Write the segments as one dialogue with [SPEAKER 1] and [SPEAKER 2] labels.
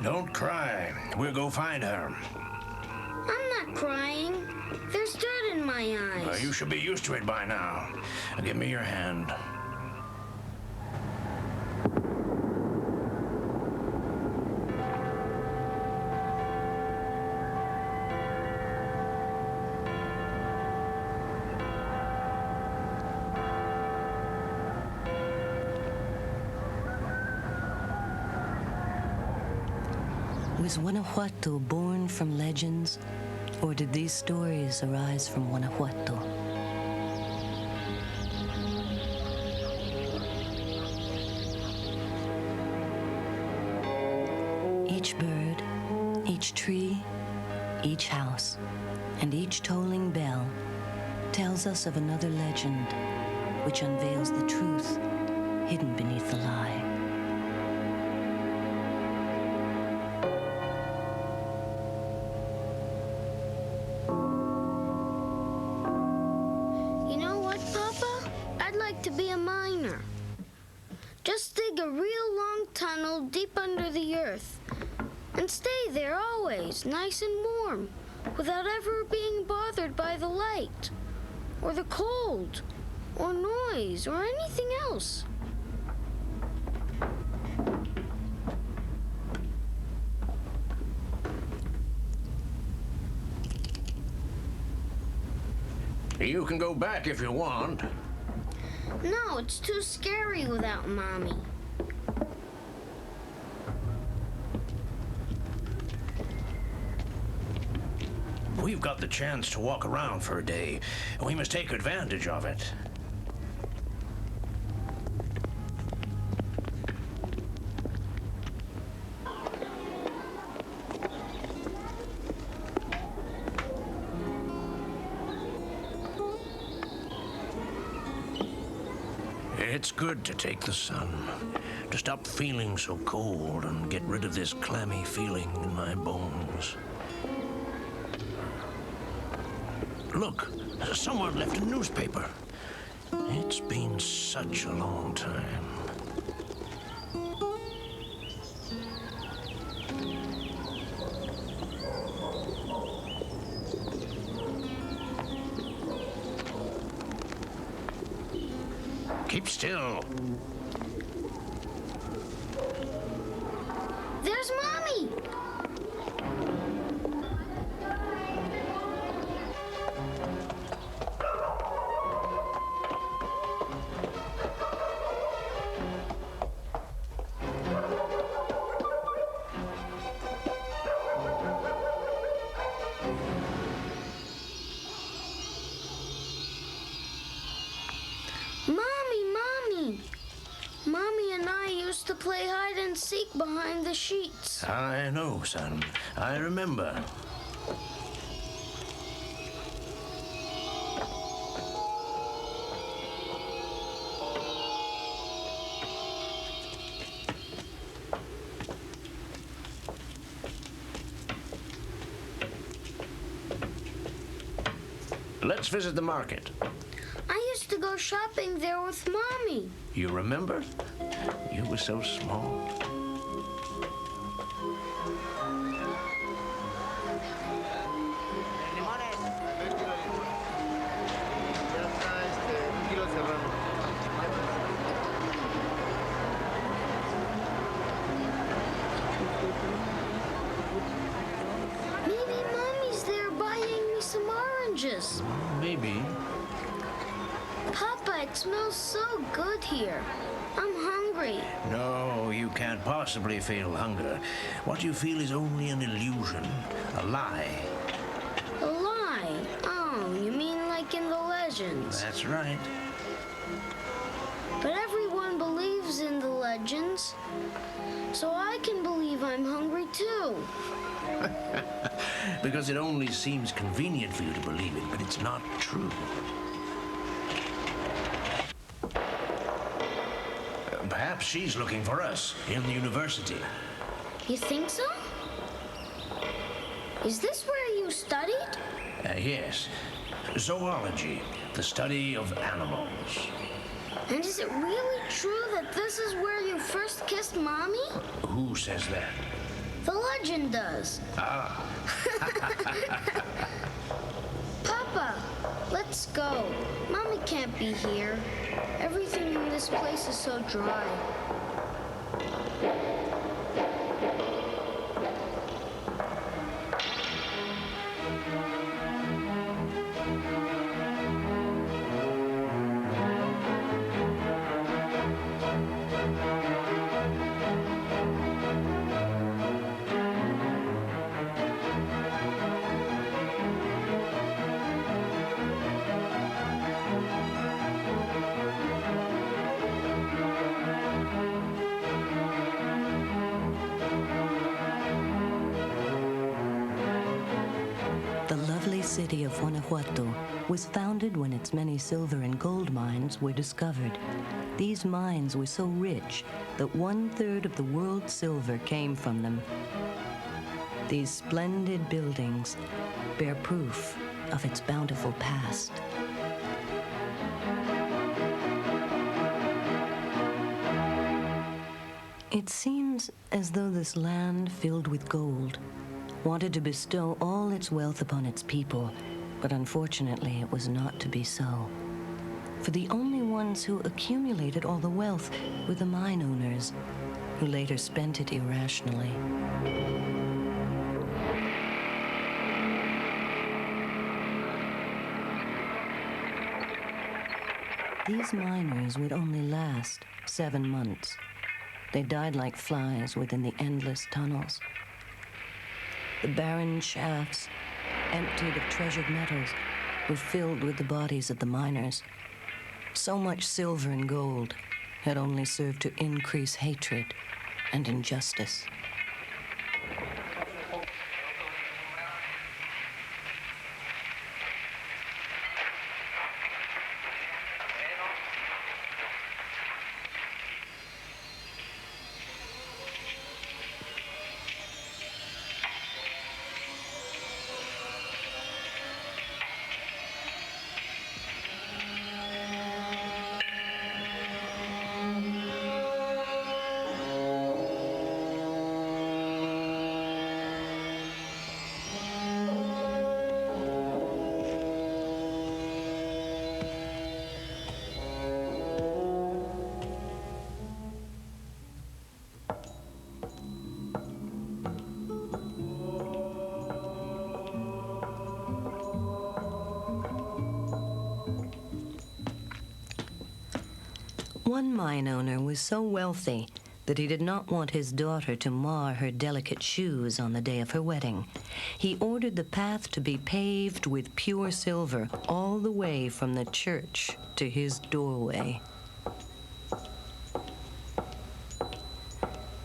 [SPEAKER 1] Don't cry. We'll go find her.
[SPEAKER 2] I'm not crying. There's dirt in my eyes.
[SPEAKER 1] You should be used to it by now. Give me your hand.
[SPEAKER 3] Was Guanajuato born from legends, or did these stories arise from Guanajuato? Each bird, each tree, each house, and each tolling bell tells us of another legend which unveils the truth hidden beneath the lie.
[SPEAKER 2] To be a miner. Just dig a real long tunnel deep under the earth and stay there always, nice and warm, without ever being bothered by the light or the cold or noise or anything else.
[SPEAKER 1] You can go back if you want.
[SPEAKER 2] No, it's too scary without Mommy.
[SPEAKER 1] We've got the chance to walk around for a day. We must take advantage of it. It's good to take the sun, to stop feeling so cold and get rid of this clammy feeling in my bones. Look, someone left a newspaper. It's been such a long time. Keep still.
[SPEAKER 2] There's Mommy! Mommy and I used to play hide and seek behind the sheets.
[SPEAKER 1] I know, son. I remember. Let's visit the market.
[SPEAKER 2] I used to go shopping there with Mommy.
[SPEAKER 1] You remember? You were so small.
[SPEAKER 2] Maybe Mommy's there buying me some oranges.
[SPEAKER 1] Maybe.
[SPEAKER 2] Papa, it smells so good here. I'm hungry.
[SPEAKER 1] No, you can't possibly feel hunger. What you feel is only an illusion, a lie.
[SPEAKER 2] A lie? Oh, you mean like in the legends?
[SPEAKER 1] That's right.
[SPEAKER 2] But everyone believes in the legends, so I can believe I'm hungry too.
[SPEAKER 1] Because it only seems convenient for you to believe it, but it's not true. Perhaps she's looking for us in the university.
[SPEAKER 2] You think so? Is this where you studied?
[SPEAKER 1] Yes. Zoology, the study of animals.
[SPEAKER 2] And is it really true that this is where you first kissed Mommy?
[SPEAKER 1] Who says that?
[SPEAKER 2] The legend does.
[SPEAKER 1] Ah.
[SPEAKER 2] Papa, let's go. Mommy can't be here. Everything in this place is so dry.
[SPEAKER 3] The lovely city of Guanajuato was founded when its many silver and gold mines were discovered. These mines were so rich that 1/3 of the world's silver came from them. These splendid buildings bear proof of its bountiful past. It seems as though this land filled with gold wanted to bestow all its wealth upon its people, but unfortunately it was not to be so. For the only ones who accumulated all the wealth were the mine owners, who later spent it irrationally. These miners would only last 7 months. They died like flies within the endless tunnels. The barren shafts, emptied of treasured metals, were filled with the bodies of the miners. So much silver and gold had only served to increase hatred and injustice. One mine owner was so wealthy that he did not want his daughter to mar her delicate shoes on the day of her wedding. He ordered the path to be paved with pure silver all the way from the church to his doorway.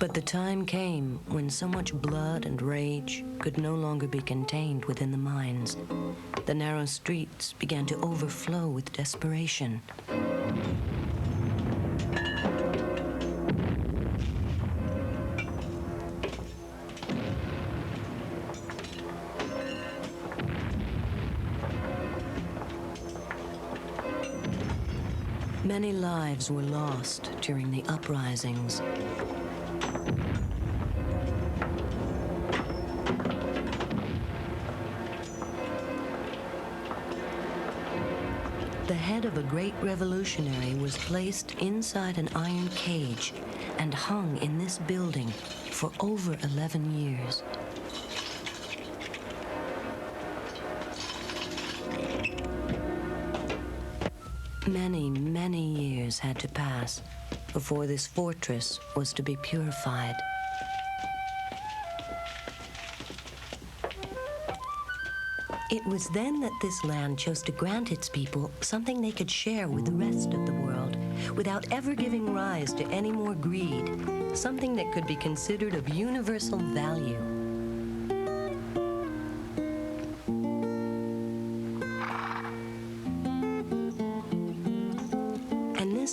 [SPEAKER 3] But the time came when so much blood and rage could no longer be contained within the mines. The narrow streets began to overflow with desperation. Many lives were lost during the uprisings. The head of a great revolutionary was placed inside an iron cage and hung in this building for over 11 years. Many years had to pass before this fortress was to be purified. It was then that this land chose to grant its people something they could share with the rest of the world without ever giving rise to any more greed, something that could be considered of universal value.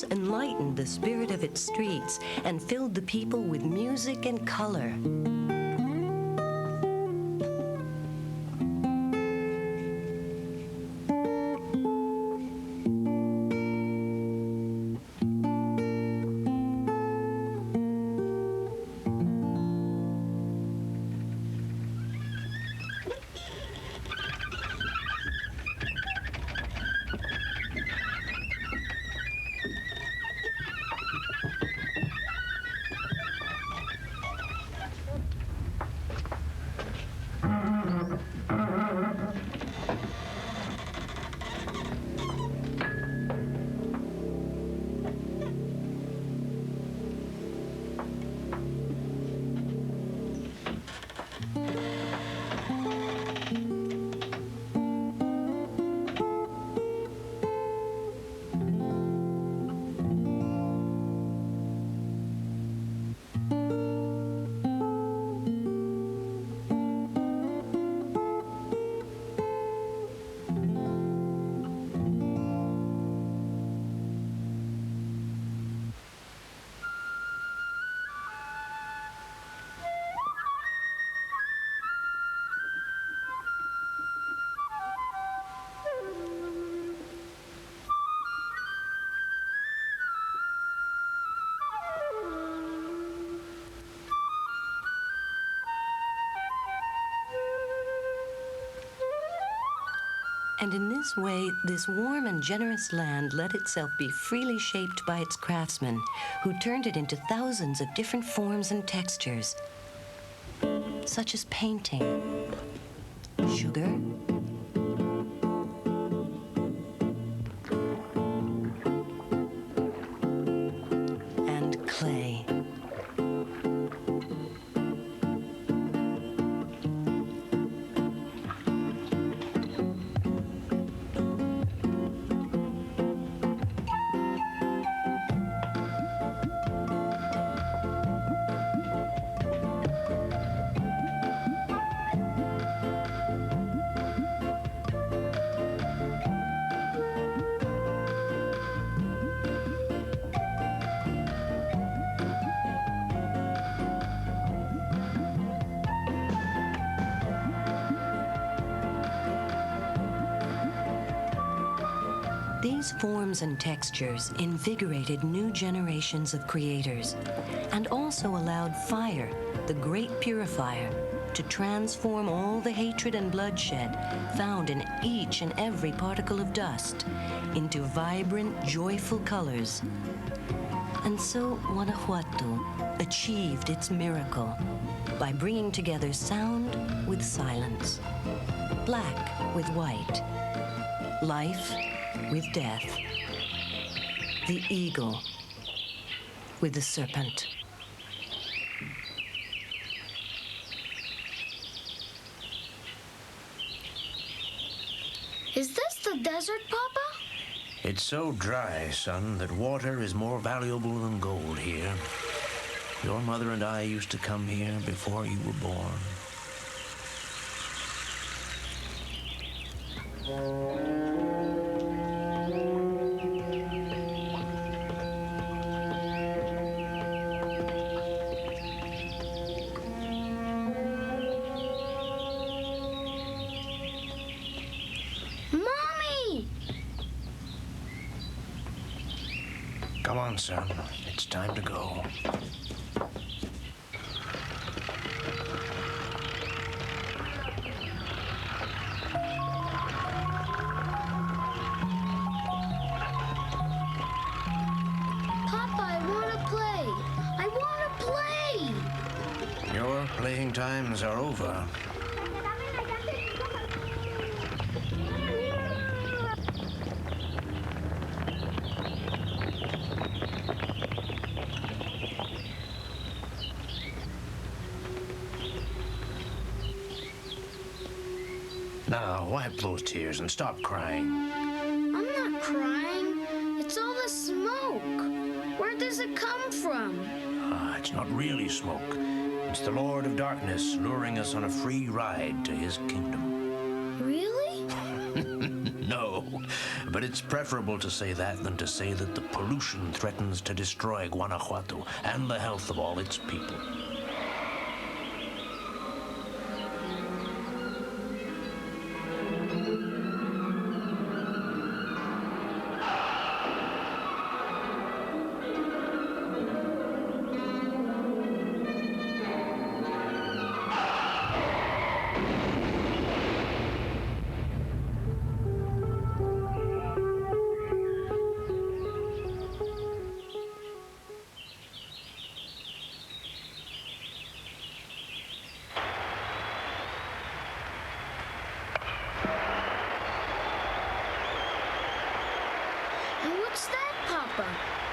[SPEAKER 3] Enlightened the spirit of its streets and filled the people with music and color. And in this way, this warm and generous land let itself be freely shaped by its craftsmen, who turned it into thousands of different forms and textures, such as painting, sugar, and clay. These forms and textures invigorated new generations of creators and also allowed fire, the great purifier, to transform all the hatred and bloodshed found in each and every particle of dust into vibrant, joyful colors. And so Guanajuato achieved its miracle by bringing together sound with silence, black with white, life with death, the eagle with the serpent.
[SPEAKER 2] Is this the desert, Papa?
[SPEAKER 1] It's so dry, son, that water is more valuable than gold here. Your mother and I used to come here before you were born.
[SPEAKER 2] Mommy!
[SPEAKER 1] Come on, son. It's time to go.
[SPEAKER 2] Papa, I want to play. I want to play.
[SPEAKER 1] Your playing times are over. Now, wipe those tears and stop crying.
[SPEAKER 2] I'm not crying. It's all the smoke. Where does it come from?
[SPEAKER 1] It's not really smoke. It's the Lord of Darkness luring us on a free ride to his kingdom.
[SPEAKER 2] Really?
[SPEAKER 1] No, but it's preferable to say that than to say that the pollution threatens to destroy Guanajuato and the health of all its people.
[SPEAKER 2] What's that, Papa?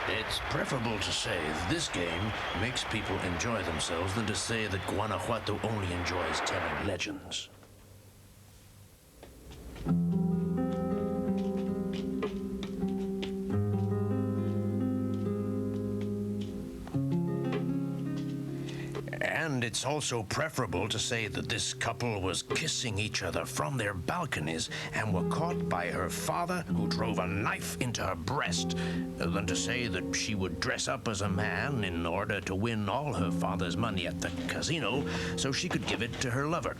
[SPEAKER 1] It's preferable to say that this game makes people enjoy themselves than to say that Guanajuato only enjoys telling legends. And it's also preferable to say that this couple was kissing each other from their balconies and were caught by her father, who drove a knife into her breast, than to say that she would dress up as a man in order to win all her father's money at the casino so she could give it to her lover.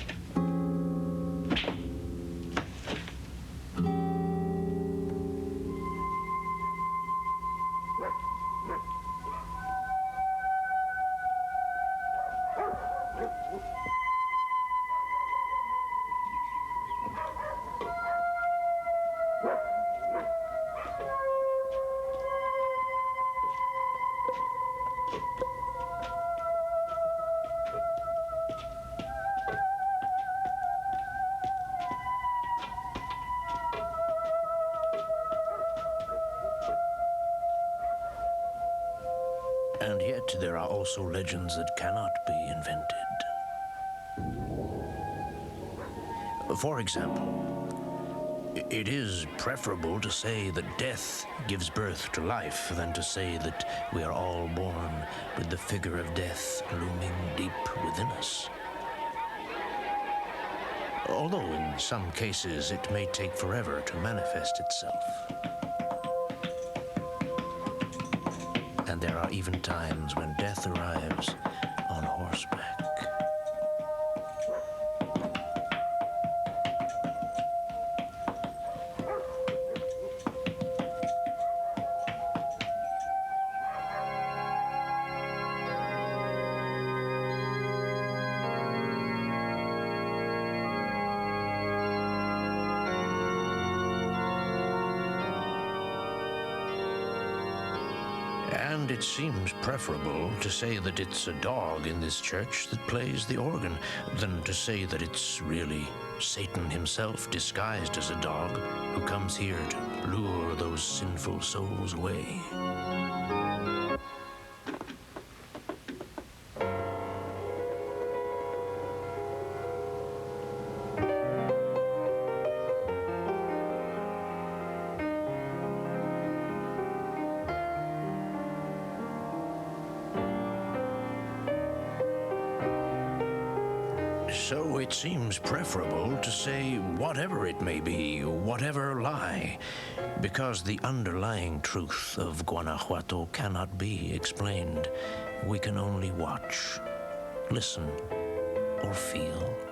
[SPEAKER 1] And yet there are also legends that cannot be invented. For example, it is preferable to say that death gives birth to life than to say that we are all born with the figure of death looming deep within us. Although in some cases it may take forever to manifest itself. And there are even times when death arrives on horseback. And it seems preferable to say that it's a dog in this church that plays the organ than to say that it's really Satan himself disguised as a dog who comes here to lure those sinful souls away. So it seems preferable to say whatever it may be, whatever lie, because the underlying truth of Guanajuato cannot be explained. We can only watch, listen, or feel.